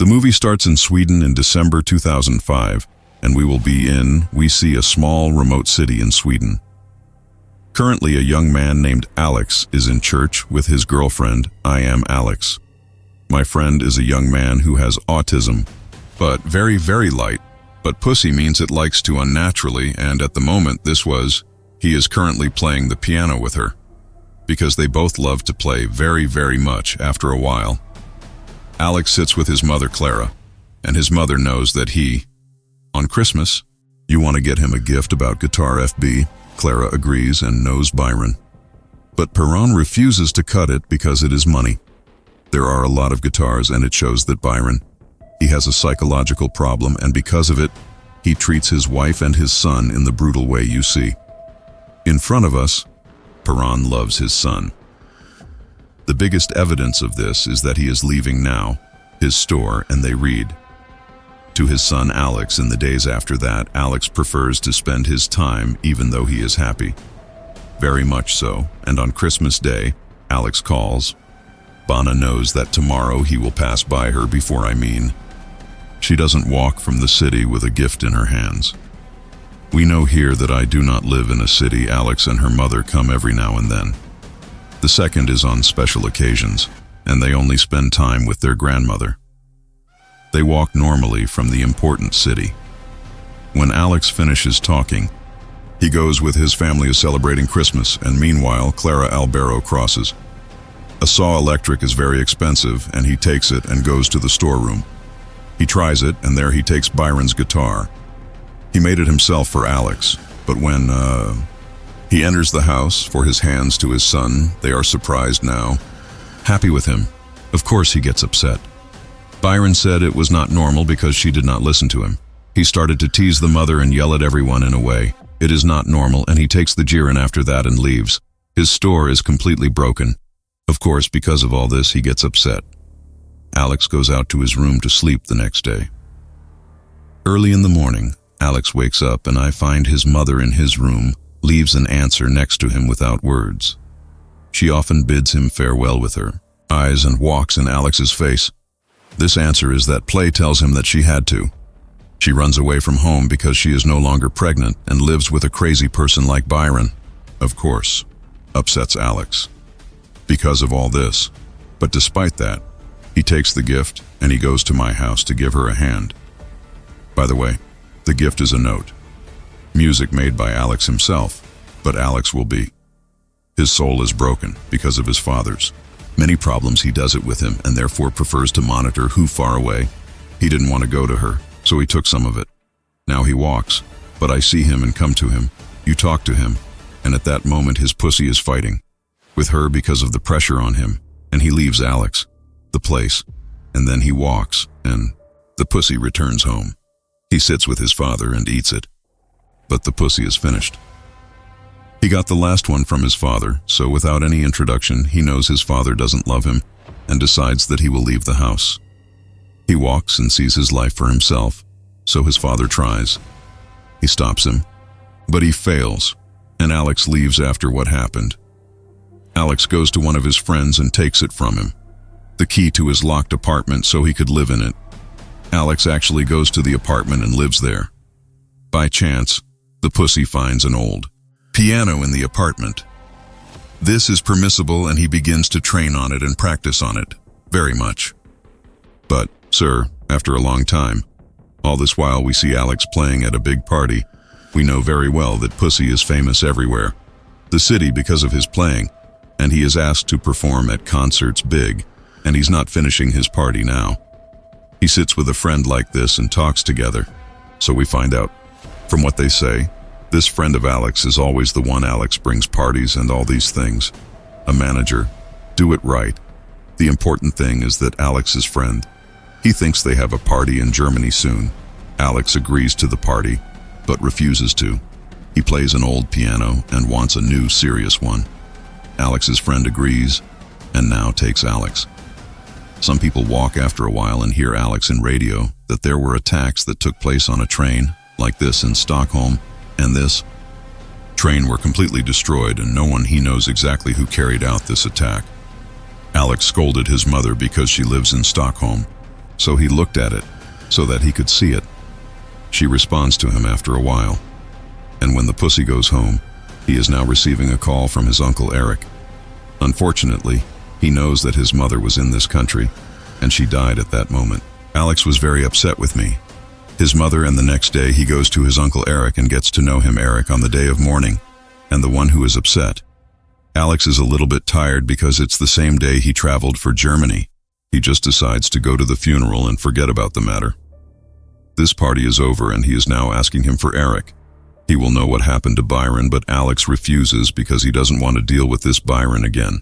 The movie starts in Sweden in December 2005, and we see a small, remote city in Sweden. Currently, a young man named Alex is in church with his girlfriend. I am Alex. My friend is a young man who has autism, but very, very light. But pussy means it likes to unnaturally, and at the moment he is currently playing the piano with her, because they both love to play very, very much after a while. Alex sits with his mother, Clara, and his mother knows that on Christmas, you want to get him a gift about guitar FB. Clara agrees and knows Byron. But Perron refuses to cut it because it is money. There are a lot of guitars, and it shows that he has a psychological problem, and because of it, he treats his wife and his son in the brutal way you see. In front of us, Perron loves his son. The biggest evidence of this is that he is leaving now, his store, and they read. To his son Alex in the days after that, Alex prefers to spend his time even though he is happy. Very much so, and on Christmas Day, Alex calls. Bana knows that tomorrow he will pass by her she doesn't walk from the city with a gift in her hands. We know here that I do not live in a city. Alex and her mother come every now and then. The second is on special occasions, and they only spend time with their grandmother. They walk normally from the important city. When Alex finishes talking, he goes with his family is celebrating Christmas, and meanwhile, Clara Albero crosses. A saw electric is very expensive, and he takes it and goes to the storeroom. He tries it, and there he takes Byron's guitar. He made it himself for Alex, but when he enters the house for his hands to his son, they are surprised now. Happy with him. Of course he gets upset. Byron said it was not normal because she did not listen to him. He started to tease the mother and yell at everyone in a way. It is not normal, and he takes the jiren after that and leaves. His store is completely broken. Of course, because of all this, he gets upset. Alex goes out to his room to sleep the next day. Early in the morning, Alex wakes up and I find his mother in his room, leaves an answer next to him without words. She often bids him farewell with her eyes and walks in Alex's face. This answer is that Play tells him that she had to. She runs away from home because she is no longer pregnant and lives with a crazy person like Byron. Of course, upsets Alex. Because of all this. But despite that, he takes the gift and he goes to my house to give her a hand. By the way, the gift is a note. Music made by Alex himself, but Alex will be. His soul is broken because of his father's many problems. He does it with him and therefore prefers to monitor who far away. He didn't want to go to her, so he took some of it. Now he walks, but I see him and come to him. You talk to him, and at that moment his pussy is fighting with her because of the pressure on him, and he leaves Alex, the place, and then he walks, and the pussy returns home. He sits with his father and eats it, but the pussy is finished. He got the last one from his father, so without any introduction, he knows his father doesn't love him and decides that he will leave the house. He walks and sees his life for himself, so his father tries. He stops him, but he fails, and Alex leaves after what happened. Alex goes to one of his friends and takes it from him, the key to his locked apartment so he could live in it. Alex actually goes to the apartment and lives there. By chance, the pussy finds an old piano in the apartment. This is permissible and he begins to train on it and practice on it, very much. But, sir, after a long time, all this while we see Alex playing at a big party. We know very well that pussy is famous everywhere, the city because of his playing, and he is asked to perform at concerts big, and he's not finishing his party now. He sits with a friend like this and talks together, so we find out, from what they say, this friend of Alex is always the one Alex brings parties and all these things. A manager. Do it right. The important thing is that Alex's friend, he thinks they have a party in Germany soon. Alex agrees to the party, but refuses to. He plays an old piano and wants a new serious one. Alex's friend agrees, and now takes Alex. Some people walk after a while and hear Alex in radio that there were attacks that took place on a train, like this in Stockholm, and this train were completely destroyed and no one he knows exactly who carried out this attack. Alex scolded his mother because she lives in Stockholm, so he looked at it, so that he could see it. She responds to him after a while. And when the pussy goes home, he is now receiving a call from his uncle Eric. Unfortunately, he knows that his mother was in this country, and she died at that moment. Alex was very upset with me. His mother, and the next day he goes to his uncle Eric and gets to know him, Eric, on the day of mourning, and the one who is upset. Alex is a little bit tired because it's the same day he traveled for Germany. He just decides to go to the funeral and forget about the matter. This party is over and he is now asking him for Eric. He will know what happened to Byron, but Alex refuses because he doesn't want to deal with this Byron again.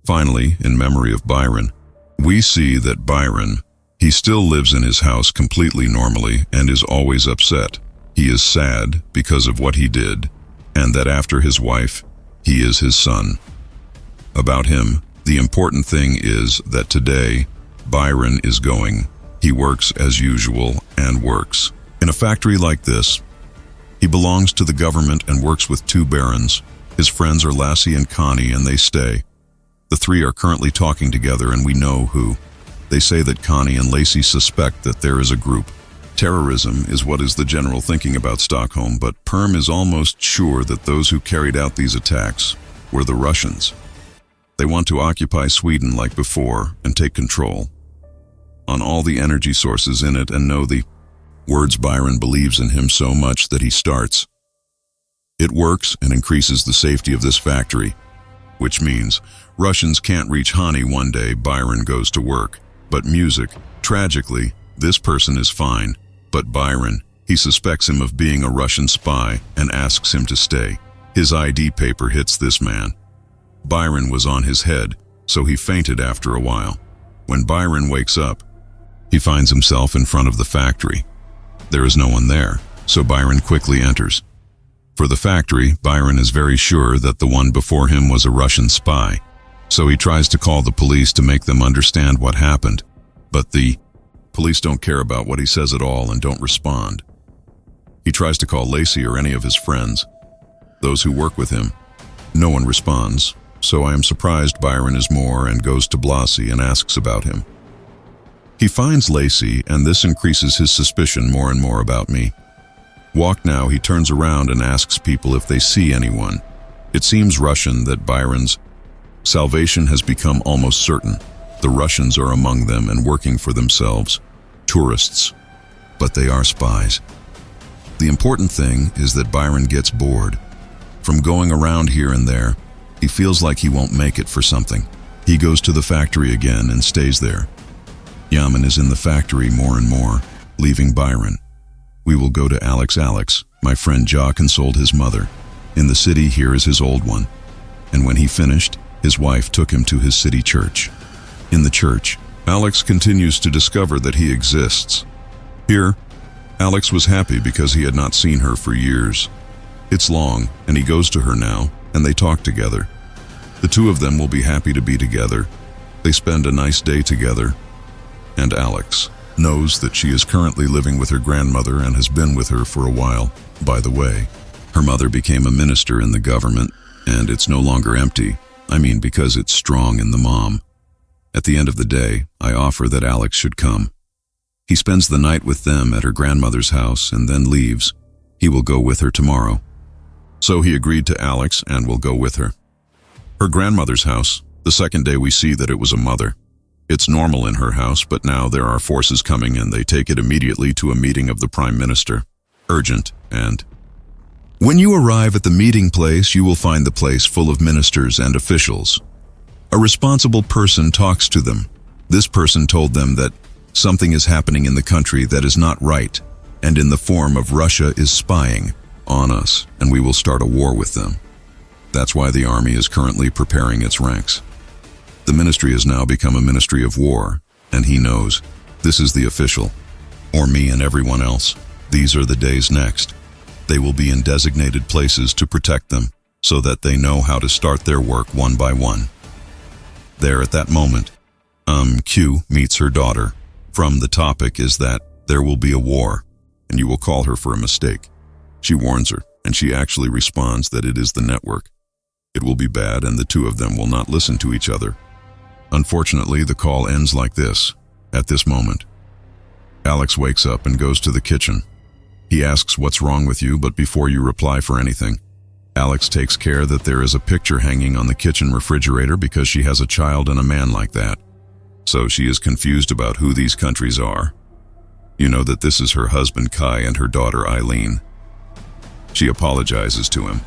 Finally, in memory of Byron, we see that Byron, he still lives in his house completely normally and is always upset. He is sad because of what he did, and that after his wife, he is his son. About him, the important thing is that today, Byron is going. He works as usual and works. In a factory like this, he belongs to the government and works with two barons. His friends are Lassie and Connie, and they stay. The three are currently talking together, and we know who. They say that Connie and Lacey suspect that there is a group. Terrorism is what is the general thinking about Stockholm, but Perm is almost sure that those who carried out these attacks were the Russians. They want to occupy Sweden like before and take control on all the energy sources in it, and know the words. Byron believes in him so much that he starts. It works and increases the safety of this factory, which means Russians can't reach Hani one day. Byron goes to work. But music, tragically, this person is fine. But Byron, he suspects him of being a Russian spy and asks him to stay. His ID paper hits this man. Byron was on his head, so he fainted after a while. When Byron wakes up, he finds himself in front of the factory. There is no one there, so Byron quickly enters. For the factory, Byron is very sure that the one before him was a Russian spy, so he tries to call the police to make them understand what happened. But the police don't care about what he says at all and don't respond. He tries to call Lacey or any of his friends, those who work with him. No one responds, so I am surprised Byron is more and goes to Blassie and asks about him. He finds Lacey, and this increases his suspicion more and more about me. Walk now, he turns around and asks people if they see anyone. It seems Russian that Byron's salvation has become almost certain. The Russians are among them and working for themselves. Tourists. But they are spies. The important thing is that Byron gets bored. From going around here and there, he feels like he won't make it for something. He goes to the factory again and stays there. Yaman is in the factory more and more, leaving Byron. We will go to Alex. My friend Ja consoled his mother. In the city, here is his old one. And when he finished, his wife took him to his city church. In the church, Alex continues to discover that he exists. Here, Alex was happy because he had not seen her for years. It's long, and he goes to her now, and they talk together. The two of them will be happy to be together. They spend a nice day together. And Alex knows that she is currently living with her grandmother and has been with her for a while. By the way, her mother became a minister in the government, and it's no longer empty. I mean, because it's strong in the mom. At the end of the day, I offer that Alex should come. He spends the night with them at her grandmother's house and then leaves. He will go with her tomorrow. So he agreed to Alex and will go with her. Her grandmother's house, the second day we see that it was a mother. It's normal in her house, but now there are forces coming and they take it immediately to a meeting of the Prime Minister. Urgent, and when you arrive at the meeting place, you will find the place full of ministers and officials. A responsible person talks to them. This person told them that something is happening in the country that is not right, and in the form of Russia is spying on us, and we will start a war with them. That's why the army is currently preparing its ranks. The ministry has now become a ministry of war, and he knows this is the official, or me and everyone else. These are the days next. They will be in designated places to protect them, so that they know how to start their work one by one. There at that moment, Q meets her daughter. From the topic is that there will be a war, and you will call her for a mistake. She warns her, and she actually responds that it is the network. It will be bad, and the two of them will not listen to each other. Unfortunately, the call ends like this. At this moment, Alex wakes up and goes to the kitchen. He asks what's wrong with you, but before you reply for anything, Alex takes care that there is a picture hanging on the kitchen refrigerator because she has a child and a man like that. So she is confused about who these countries are. You know that this is her husband Kai and her daughter Eileen. She apologizes to him,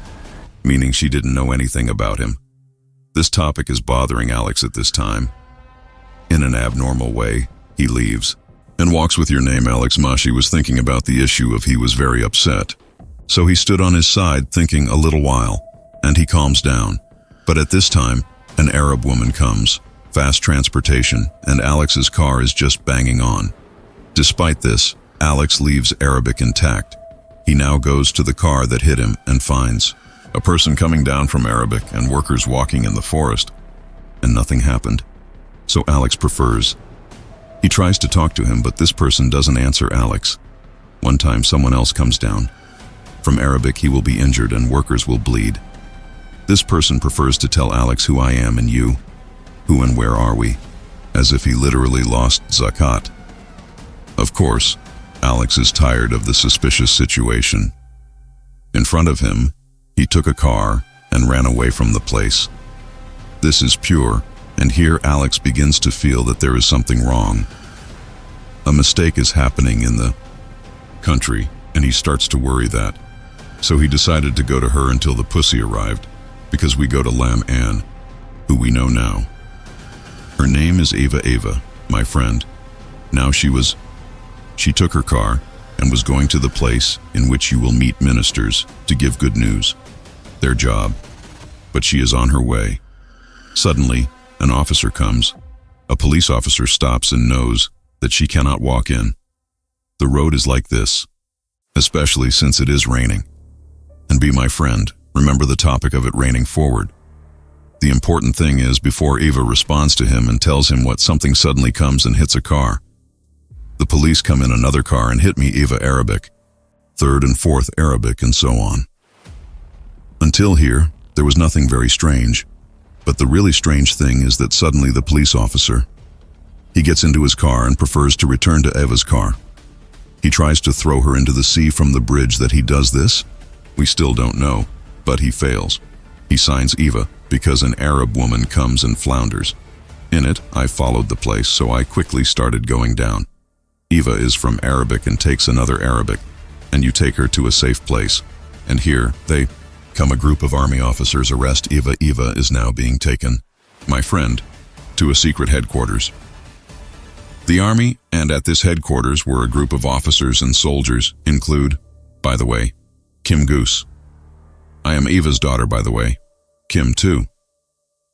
meaning she didn't know anything about him. This topic is bothering Alex at this time. In an abnormal way, he leaves and walks with your name, Alex. Mashi was thinking about the issue of he was very upset. So he stood on his side thinking a little while, and he calms down. But at this time, an Arab woman comes, fast transportation, and Alex's car is just banging on. Despite this, Alex leaves Arabic intact. He now goes to the car that hit him and finds a person coming down from Arabic and workers walking in the forest, and nothing happened. So Alex prefers. He tries to talk to him, but this person doesn't answer Alex. One time someone else comes down. From Arabic, he will be injured and workers will bleed. This person prefers to tell Alex who I am and you, who and where are we, as if he literally lost zakat. Of course, Alex is tired of the suspicious situation. In front of him, he took a car and ran away from the place. This is pure, and here Alex begins to feel that there is something wrong. A mistake is happening in the country, and he starts to worry that. So he decided to go to her until the pussy arrived, because we go to Lam Ann, who we know now. Her name is Ava, my friend. Now she took her car and was going to the place in which you will meet ministers to give good news, their job. But she is on her way. Suddenly, an officer comes. A police officer stops and knows that she cannot walk in. The road is like this, especially since it is raining. And be my friend, remember the topic of it raining forward. The important thing is before Eva responds to him and tells him what, something suddenly comes and hits a car. The police come in another car and hit me, Eva Arabic, third and fourth Arabic, and so on. Until here, there was nothing very strange. But the really strange thing is that suddenly the police officer, he gets into his car and prefers to return to Eva's car. He tries to throw her into the sea from the bridge. That he does this, we still don't know, but he fails. He signs Eva because an Arab woman comes and flounders. In it, I followed the place, so I quickly started going down. Eva is from Arabic and takes another Arabic, and you take her to a safe place. And here, they come, a group of army officers arrest Eva. Eva is now being taken, my friend, to a secret headquarters. The army, and at this headquarters were a group of officers and soldiers, include, by the way, Kim Goose. I am Eva's daughter, by the way. Kim too.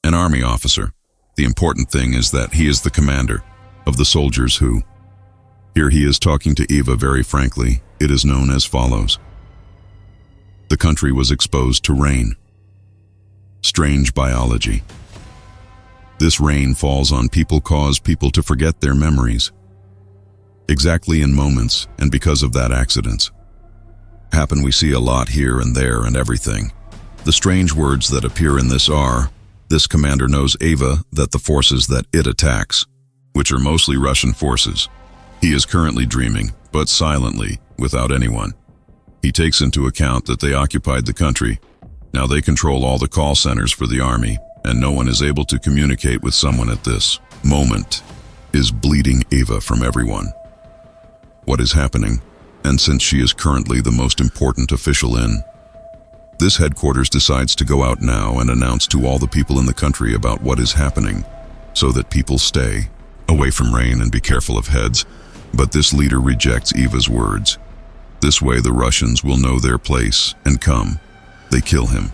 An army officer. The important thing is that he is the commander of the soldiers who. Here he is talking to Eva very frankly. It is known as follows. The country was exposed to rain. Strange biology. This rain falls on people, cause people to forget their memories. Exactly in moments, and because of that, accidents happen. We see a lot here and there and everything. The strange words that appear in this are, this commander knows Eva that the forces that it attacks, which are mostly Russian forces. He is currently dreaming, but silently, without anyone. He takes into account that they occupied the country. Now they control all the call centers for the army, and no one is able to communicate with someone at this moment. Is bleeding Eva from everyone. What is happening? And since she is currently the most important official in this headquarters, decides to go out now and announce to all the people in the country about what is happening, so that people stay away from rain and be careful of heads. But this leader rejects Eva's words. This way the Russians will know their place and come. They kill him.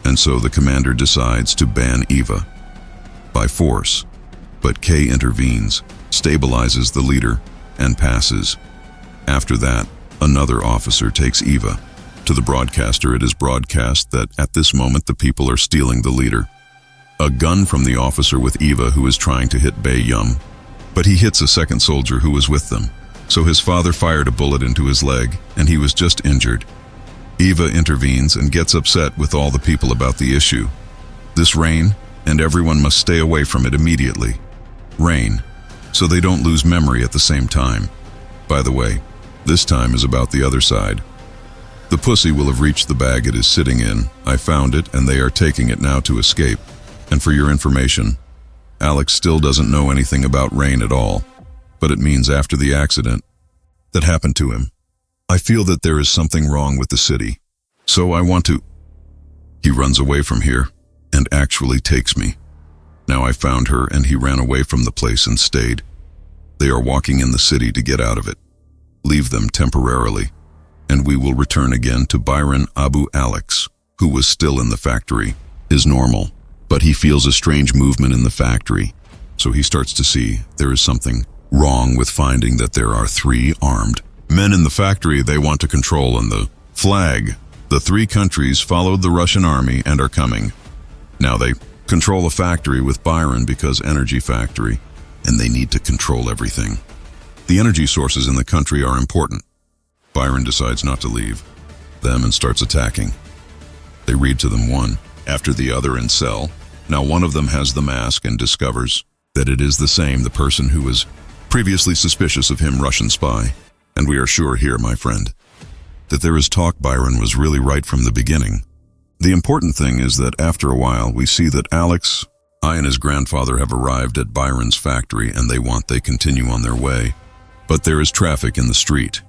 And so the commander decides to ban Eva by force. But Kay intervenes, stabilizes the leader, and passes. After that, another officer takes Eva. To the broadcaster, it is broadcast that at this moment the people are stealing the leader. A gun from the officer with Eva, who is trying to hit Bayyum, but he hits a second soldier who was with them. So his father fired a bullet into his leg, and he was just injured. Eva intervenes and gets upset with all the people about the issue. This rain, and everyone must stay away from it immediately. Rain, so they don't lose memory at the same time. By the way, this time is about the other side. The pussy will have reached the bag it is sitting in. I found it, and they are taking it now to escape. And for your information, Alex still doesn't know anything about Rain at all, but it means after the accident that happened to him, I feel that there is something wrong with the city. So I want to... He runs away from here and actually takes me. Now I found her and he ran away from the place and stayed. They are walking in the city to get out of it. Leave them temporarily, and we will return again to Byron Abu Alex, who was still in the factory, is normal, but he feels a strange movement in the factory. So he starts to see there is something wrong with finding that there are 3 armed men in the factory they want to control, and the flag. The 3 countries followed the Russian army and are coming. Now they control a factory with Byron because energy factory, and they need to control everything. The energy sources in the country are important. Byron decides not to leave them and starts attacking. They read to them one after the other in cell. Now one of them has the mask and discovers that it is the person who was previously suspicious of him, Russian spy. And we are sure here, my friend, that there is talk Byron was really right from the beginning. The important thing is that after a while we see that Alex, I and his grandfather have arrived at Byron's factory and they continue on their way. But there is traffic in the street.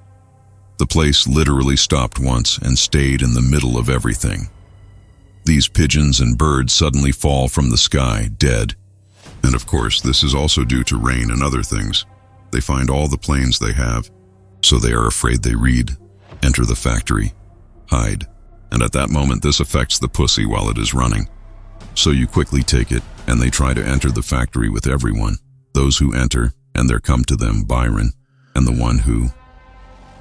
The place literally stopped once and stayed in the middle of everything. These pigeons and birds suddenly fall from the sky, dead. And of course, this is also due to rain and other things. They find all the planes they have, so they are afraid. They read, enter the factory, hide. And at that moment, this affects the pussy while it is running. So you quickly take it, and they try to enter the factory with everyone. Those who enter, and there come to them Byron, and the one who,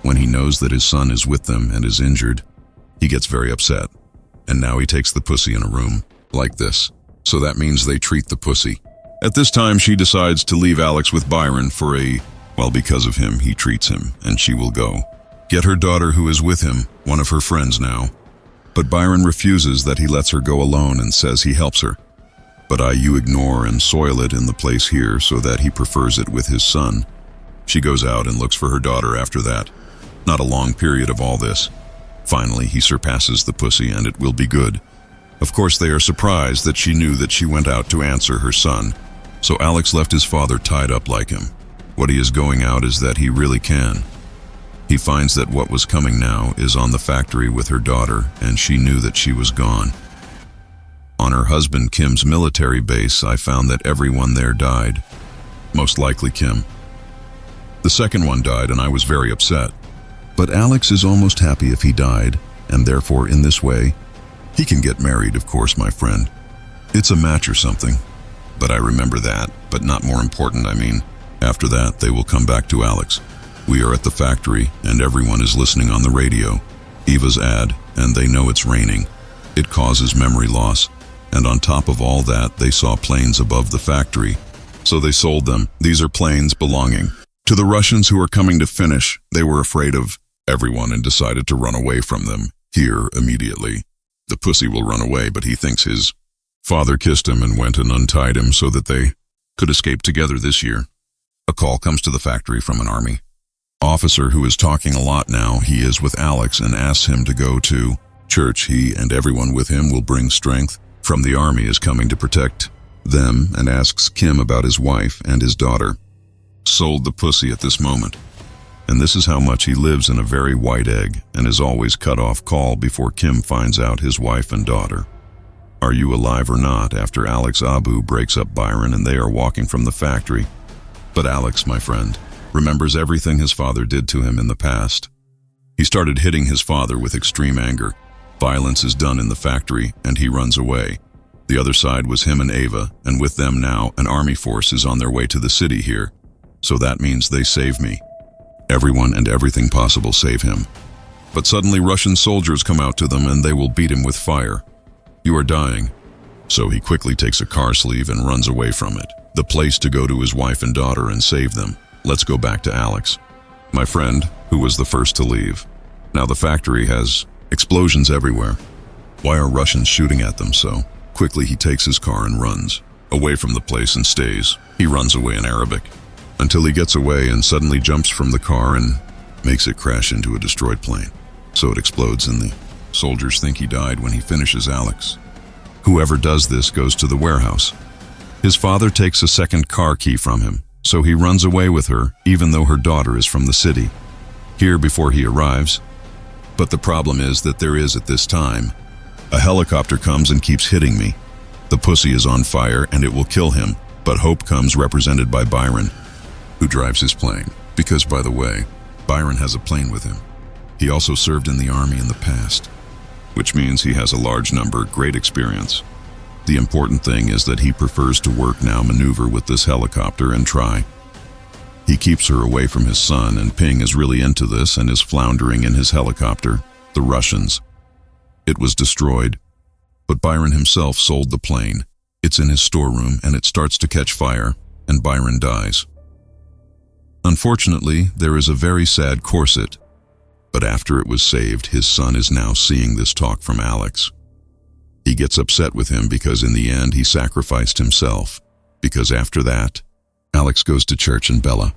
when he knows that his son is with them and is injured, he gets very upset. And now he takes the pussy in a room, like this. So that means they treat the pussy. At this time, she decides to leave Alex with Byron for because of him, he treats him, and she will go get her daughter who is with him, one of her friends now. But Byron refuses that he lets her go alone and says he helps her. But you ignore and soil it in the place here so that he prefers it with his son. She goes out and looks for her daughter after that. Not a long period of all this. Finally, he surpasses the pussy and it will be good. Of course, they are surprised that she knew that she went out to answer her son. So Alex left his father tied up like him. What he is going out is that he really can. He finds that what was coming now is on the factory with her daughter, and she knew that she was gone. On her husband Kim's military base, I found that everyone there died. Most likely Kim. The second one died, and I was very upset. But Alex is almost happy if he died, and therefore in this way, he can get married, of course, my friend. It's a match or something. But I remember that, but not more important, After that, they will come back to Alex. We are at the factory, and everyone is listening on the radio. Eva's ad, and they know it's raining. It causes memory loss, and on top of all that, they saw planes above the factory. So they sold them. These are planes belonging to the Russians who are coming to finish. They were afraid of everyone and decided to run away from them, here immediately. The pussy will run away, but he thinks his father kissed him and went and untied him so that they could escape together this year. A call comes to the factory from an army officer who is talking a lot now. He is with Alex and asks him to go to church. He and everyone with him will bring strength from the army is coming to protect them, and asks Kim about his wife and his daughter. Sold the pussy at this moment. And this is how much he lives in a very white egg and is always cut off call before Kim finds out his wife and daughter. Are you alive or not? After Alex Abu breaks up Byron and they are walking from the factory. But Alex, my friend, remembers everything his father did to him in the past. He started hitting his father with extreme anger. Violence is done in the factory and he runs away. The other side was him and Ava, and with them now an army force is on their way to the city here. So that means they save me. Everyone and everything possible save him. But suddenly Russian soldiers come out to them and they will beat him with fire. You are dying. So he quickly takes a car sleeve and runs away from it. The place to go to his wife and daughter and save them. Let's go back to Alex, my friend, who was the first to leave. Now the factory has explosions everywhere. Why are Russians shooting at them so? Quickly he takes his car and runs away from the place and stays. He runs away in Arabic until he gets away and suddenly jumps from the car and makes it crash into a destroyed plane. So it explodes and the soldiers think he died when he finishes Alex. Whoever does this goes to the warehouse. His father takes a second car key from him, so he runs away with her even though her daughter is from the city. Here before he arrives. But the problem is that there is, at this time, a helicopter comes and keeps hitting me. The pussy is on fire and it will kill him, but hope comes represented by Byron, who drives his plane. Because, by the way, Byron has a plane with him. He also served in the army in the past, which means he has a large number, great experience. The important thing is that he prefers to work now maneuver with this helicopter and try. He keeps her away from his son, and Ping is really into this and is floundering in his helicopter, the Russians. It was destroyed, but Byron himself sold the plane. It's in his storeroom and it starts to catch fire, and Byron dies. Unfortunately, there is a very sad corset, but after it was saved, his son is now seeing this talk from Alex. He gets upset with him because in the end he sacrificed himself, because after that, Alex goes to church in Bella.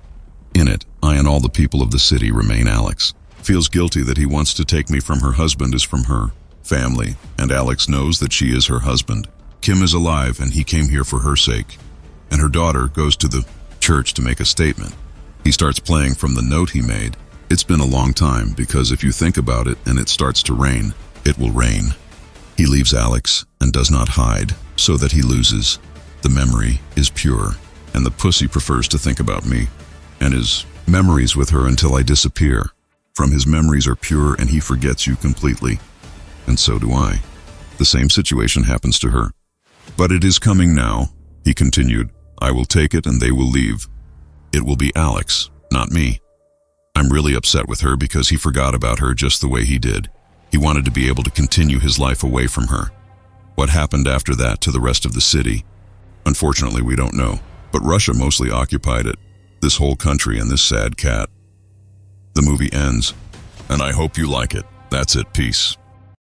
In it, I and all the people of the city remain Alex. Feels guilty that he wants to take me from her husband is from her family, and Alex knows that she is her husband. Kim is alive and he came here for her sake, and her daughter goes to the church to make a statement. He starts playing from the note he made. It's been a long time, because if you think about it and it starts to rain, it will rain. He leaves Alex and does not hide, so that he loses. The memory is pure, and the pussy prefers to think about me, and his memories with her until I disappear. From his memories are pure and he forgets you completely. And so do I. The same situation happens to her. But it is coming now, he continued. I will take it and they will leave. It will be Alex, not me. I'm really upset with her because he forgot about her just the way he did. He wanted to be able to continue his life away from her. What happened after that to the rest of the city? Unfortunately, we don't know, but Russia mostly occupied it, this whole country and this sad cat. The movie ends, and I hope you like it. That's it, peace.